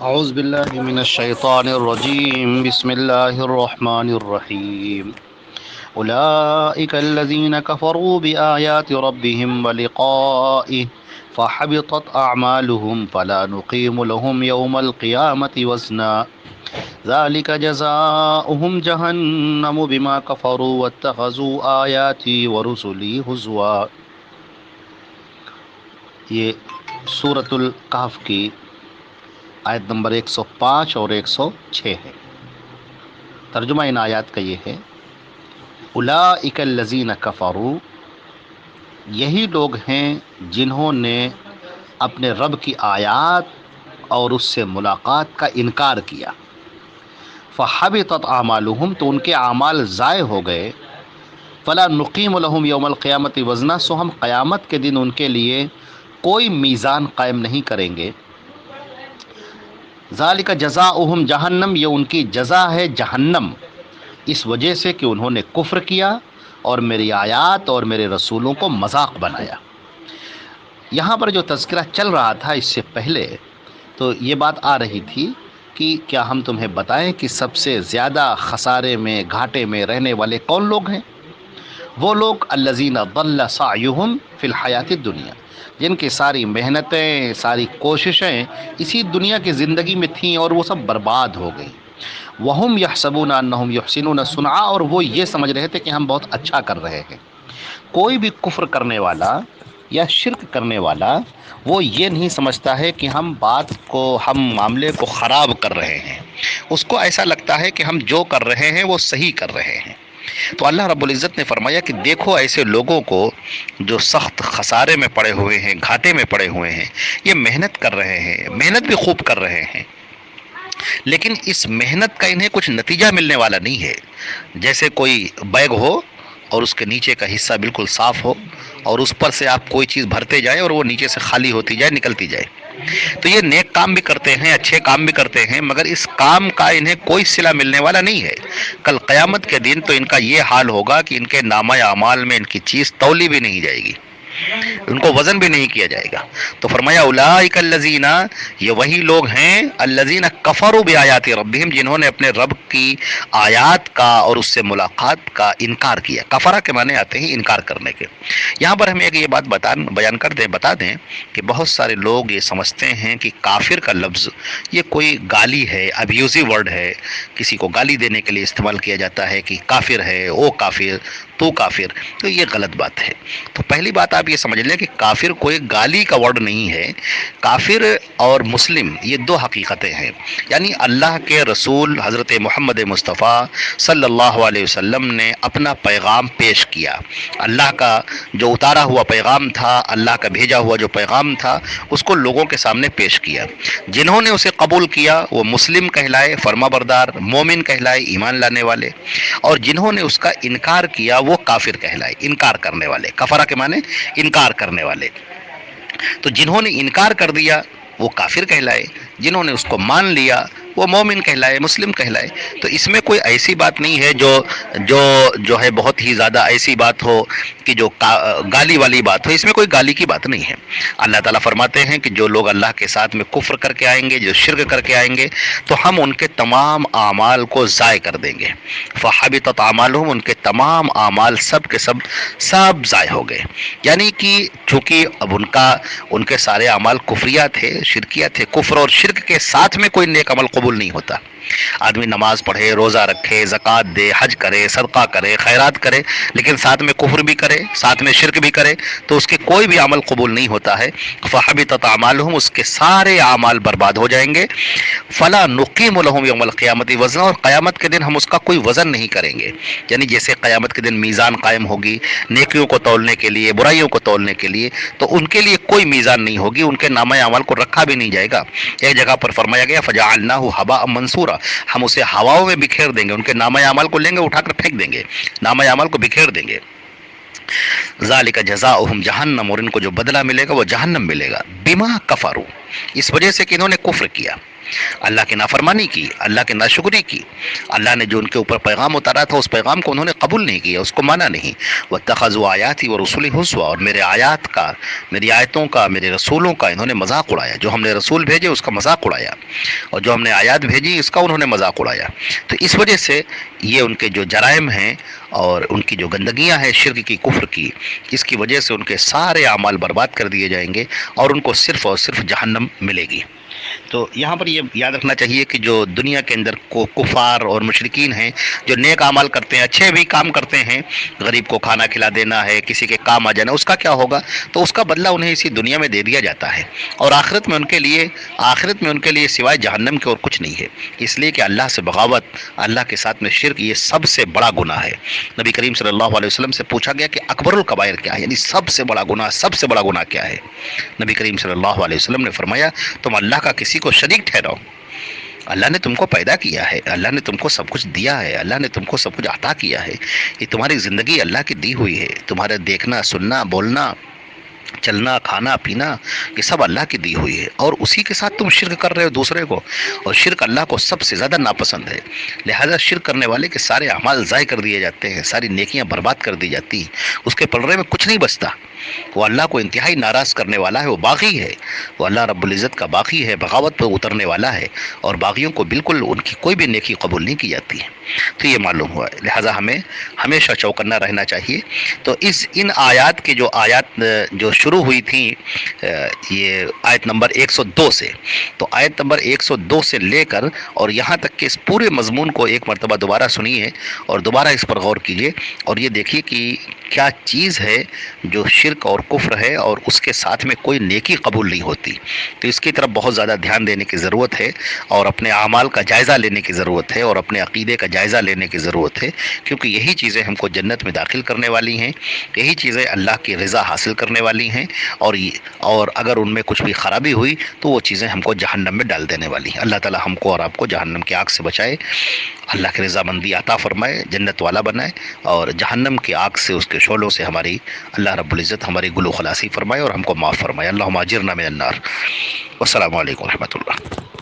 اعوذ باللہ من الشیطان الرجیم بسم اللہ الرحمن الرحیم اولئک الذین کفروا بآیات ربهم ولقائه فحبطت اعمالهم فلا نقیم لهم یوم القیامة وزنا ذلك جزاؤهم جہنم بما کفروا واتخذوا آیاتی ورسلی ہزوا۔ یہ سورۃ الکہف کی آیت نمبر 105 اور 106 ہے۔ ترجمہ ان آیات کا یہ ہے، اولئک الذین کفروا، یہی لوگ ہیں جنہوں نے اپنے رب کی آیات اور اس سے ملاقات کا انکار کیا۔ فحبطت اعمالهم، تو ان کے اعمال ضائع ہو گئے۔ فلا نقیم لهم یوم القیامت وزنا، سو ہم قیامت کے دن ان کے لیے کوئی میزان قائم نہیں کریں گے۔ ذالک جزاؤہم جہنم، یہ ان کی جزا ہے جہنم، اس وجہ سے کہ انہوں نے کفر کیا اور میری آیات اور میرے رسولوں کو مذاق بنایا۔ یہاں پر جو تذکرہ چل رہا تھا اس سے پہلے تو یہ بات آ رہی تھی کہ کیا ہم تمہیں بتائیں کہ سب سے زیادہ خسارے میں، گھاٹے میں رہنے والے کون لوگ ہیں؟ وہ لوگ الذین ضل سعیہم فی الحیات الدنیا، جن کی ساری محنتیں، ساری کوششیں اسی دنیا کی زندگی میں تھیں اور وہ سب برباد ہو گئی۔ وہم یحسبون انہم یحسنون صنعا، اور وہ یہ سمجھ رہے تھے کہ ہم بہت اچھا کر رہے ہیں۔ کوئی بھی کفر کرنے والا یا شرک کرنے والا وہ یہ نہیں سمجھتا ہے کہ ہم معاملے کو خراب کر رہے ہیں، اس کو ایسا لگتا ہے کہ ہم جو کر رہے ہیں وہ صحیح کر رہے ہیں۔ تو اللہ رب العزت نے فرمایا کہ دیکھو ایسے لوگوں کو جو سخت خسارے میں پڑے ہوئے ہیں، گھاٹے میں پڑے ہوئے ہیں، یہ محنت کر رہے ہیں، محنت بھی خوب کر رہے ہیں، لیکن اس محنت کا انہیں کچھ نتیجہ ملنے والا نہیں ہے۔ جیسے کوئی بیگ ہو اور اس کے نیچے کا حصہ بالکل صاف ہو اور اس پر سے آپ کوئی چیز بھرتے جائیں اور وہ نیچے سے خالی ہوتی جائے، نکلتی جائے۔ تو یہ نیک کام بھی کرتے ہیں، اچھے کام بھی کرتے ہیں، مگر اس کام کا انہیں کوئی صلہ ملنے والا نہیں ہے۔ کل قیامت کے دن تو ان کا یہ حال ہوگا کہ ان کے نامہ اعمال میں ان کی چیز تولی بھی نہیں جائے گی، ان کو وزن بھی نہیں کیا جائے گا۔ تو فرمایا اولئک الذین، یہ وہی لوگ ہیں الذین کفروا بآیات ربہم، جنہوں نے اپنے رب کی آیات کا اور اس سے ملاقات کا انکار کیا۔ کفرہ کے معنی آتے ہیں انکار کرنے کے۔ یہاں پر ہمیں یہ بات بتا دیں کہ بہت سارے لوگ یہ سمجھتے ہیں کہ کافر کا لفظ یہ کوئی گالی ہے، ابیوزو ورڈ ہے، کسی کو گالی دینے کے لیے استعمال کیا جاتا ہے کہ کافر ہے، او کافر، تو کافر۔ تو یہ غلط بات ہے۔ تو پہلی بات آپ یہ سمجھ لیں کہ کافر کوئی گالی کا ورڈ نہیں ہے۔ کافر اور مسلم یہ دو حقیقتیں ہیں، یعنی اللہ کے رسول حضرت محمد مصطفیٰ صلی اللہ علیہ وسلم نے اپنا پیغام پیش کیا، اللہ کا جو اتارا ہوا پیغام تھا، اللہ کا بھیجا ہوا جو پیغام تھا، اس کو لوگوں کے سامنے پیش کیا۔ جنہوں نے اسے قبول کیا وہ مسلم کہلائے، فرما بردار، مومن کہلائے، ایمان لانے والے، اور جنہوں نے اس کا انکار کیا وہ کافر کہلائے، انکار کرنے والے۔ کفرہ کے معنی انکار کرنے والے۔ تو جنہوں نے انکار کر دیا وہ کافر کہلائے، جنہوں نے اس کو مان لیا وہ مومن کہلائے، مسلم کہلائے۔ تو اس میں کوئی ایسی بات نہیں ہے جو ہے بہت ہی زیادہ ایسی بات ہو کہ جو گالی والی بات ہو، اس میں کوئی گالی کی بات نہیں ہے۔ اللہ تعالیٰ فرماتے ہیں کہ جو لوگ اللہ کے ساتھ میں کفر کر کے آئیں گے، جو شرک کر کے آئیں گے، تو ہم ان کے تمام اعمال کو ضائع کر دیں گے۔ فحبطت اعمالهم، ان کے تمام اعمال سب کے سب ضائع ہو گئے۔ یعنی کہ چونکہ اب ان کے سارے اعمال کفریہ تھے، شرکیہ تھے، کفر اور شرک کے ساتھ میں کوئی نیک عمل قبول نہیں ہوتا۔ آدمی نماز پڑھے، روزہ رکھے، زکوٰۃ دے، حج کرے، صدقہ کرے، خیرات کرے، لیکن ساتھ میں کفر بھی کرے، ساتھ میں شرک بھی کرے، تو اس کے کوئی بھی عمل قبول نہیں ہوتا ہے۔ فحبطت اعمالهم، اس کے سارے اعمال برباد ہو جائیں گے۔ فلا نقیم لهم یوم القیامت وزنا، اور قیامت کے دن ہم اس کا کوئی وزن نہیں کریں گے۔ یعنی جیسے قیامت کے دن میزان قائم ہوگی نیکیوں کو تولنے کے لیے، برائیوں کو تولنے کے لیے، تو ان کے لیے کوئی میزان نہیں ہوگی، ان کے نامہ اعمال کو رکھا بھی نہیں جائے گا۔ ایک جگہ پر فرمایا گیا فجعلناہ ھباء منثورا، ہم اسے ہواؤں میں بکھیر دیں گے، ان کے نامہ اعمال کو لیں گے اٹھا کر پھینک دیں گے، نامہ اعمال کو بکھیر دیں گے۔ ذالک جزاؤہم جہنم، اور ان کو جو بدلہ ملے گا وہ جہنم ملے گا، بما کفروا، اس وجہ سے کہ انہوں نے کفر کیا۔ اللہ کی نافرمانی کی، اللہ کی ناشکری کی، اللہ نے جو ان کے اوپر پیغام اتارا تھا اس پیغام کو انہوں نے قبول نہیں کیا، اس کو مانا نہیں۔ واتخذوا آیاتی ورسلی ہزوا، اور میرے آیات کا، میری آیتوں کا، میرے رسولوں کا انہوں نے مذاق اڑایا۔ جو ہم نے رسول بھیجے اس کا مذاق اڑایا، اور جو ہم نے آیات بھیجی اس کا انہوں نے مذاق اڑایا۔ تو اس وجہ سے یہ ان کے جو جرائم ہیں اور ان کی جو گندگیاں ہیں شرک کی، کفر کی، اس کی وجہ سے ان کے سارے اعمال برباد کر دیے جائیں گے اور ان کو صرف اور صرف جہنم ملے گی۔ تو یہاں پر یہ یاد رکھنا چاہیے کہ جو دنیا کے اندر کفار اور مشرکین ہیں جو نیک اعمال کرتے ہیں، اچھے بھی کام کرتے ہیں، غریب کو کھانا کھلا دینا ہے، کسی کے کام آ جانا، اس کا کیا ہوگا؟ تو اس کا بدلہ انہیں اسی دنیا میں دے دیا جاتا ہے، اور آخرت میں ان کے لیے سوائے جہنم کے اور کچھ نہیں ہے۔ اس لیے کہ اللہ سے بغاوت، اللہ کے ساتھ میں شرک، یہ سب سے بڑا گناہ ہے۔ نبی کریم صلی اللہ علیہ وسلم سے پوچھا گیا کہ اکبر الکبائر کیا ہے، یعنی سب سے بڑا گناہ کیا ہے؟ نبی کریم صلی اللہ علیہ وسلم نے فرمایا تم اللہ کا کسی کو شریک ٹھہراؤ۔ اللہ نے تم کو پیدا کیا ہے، اللہ نے تم کو سب کچھ دیا ہے، اللہ نے تم کو سب کچھ عطا کیا ہے، یہ تمہاری زندگی اللہ کی دی ہوئی ہے، تمہارا دیکھنا، سننا، بولنا، چلنا، کھانا، پینا، یہ سب اللہ کی دی ہوئی ہے، اور اسی کے ساتھ تم شرک کر رہے ہو دوسرے کو، اور شرک اللہ کو سب سے زیادہ ناپسند ہے۔ لہذا شرک کرنے والے کے سارے اعمال ضائع کر دیے جاتے ہیں، ساری نیکیاں برباد کر دی جاتی ہیں، اس کے پلڑے میں کچھ نہیں بچتا۔ وہ اللہ کو انتہائی ناراض کرنے والا ہے، وہ باغی ہے، وہ اللہ رب العزت کا باغی ہے، بغاوت پر اترنے والا ہے، اور باغیوں کو بالکل ان کی کوئی بھی نیکی قبول نہیں کی جاتی ہے۔ تو یہ معلوم ہوا ہے، لہٰذا ہمیں ہمیشہ چوکنا رہنا چاہیے۔ تو ان آیات کے جو جو شروع ہوئی تھیں، یہ آیت نمبر 102 سے، تو آیت نمبر 102 سے لے کر اور یہاں تک کہ اس پورے مضمون کو ایک مرتبہ دوبارہ سنیے اور دوبارہ اس پر غور کیجیے، اور یہ دیکھیے کہ کیا چیز ہے جو شرک اور کفر ہے اور اس کے ساتھ میں کوئی نیکی قبول نہیں ہوتی۔ تو اس کی طرف بہت زیادہ دھیان دینے کی ضرورت ہے، اور اپنے اعمال کا جائزہ لینے کی ضرورت ہے، اور اپنے عقیدے کا جائزہ لینے کی ضرورت ہے، کیونکہ یہی چیزیں ہم کو جنت میں داخل کرنے والی ہیں، یہی چیزیں اللہ کی رضا حاصل کرنے والی ہیں، اور اگر ان میں کچھ بھی خرابی ہوئی تو وہ چیزیں ہم کو جہنم میں ڈال دینے والی ہیں۔ اللہ تعالی ہم کو اور آپ کو جہنم کی آگ سے بچائے، اللہ کی رضامندی عطا فرمائے، جنت والا بنائے، اور جہنم کی آگ سے، اس کے شعلوں سے ہماری اللہ رب العزت ہماری گلو خلاصی فرمائے اور ہم کو معاف فرمائے۔ اللہم اجرنا من النار۔ والسلام علیکم ورحمۃ اللہ۔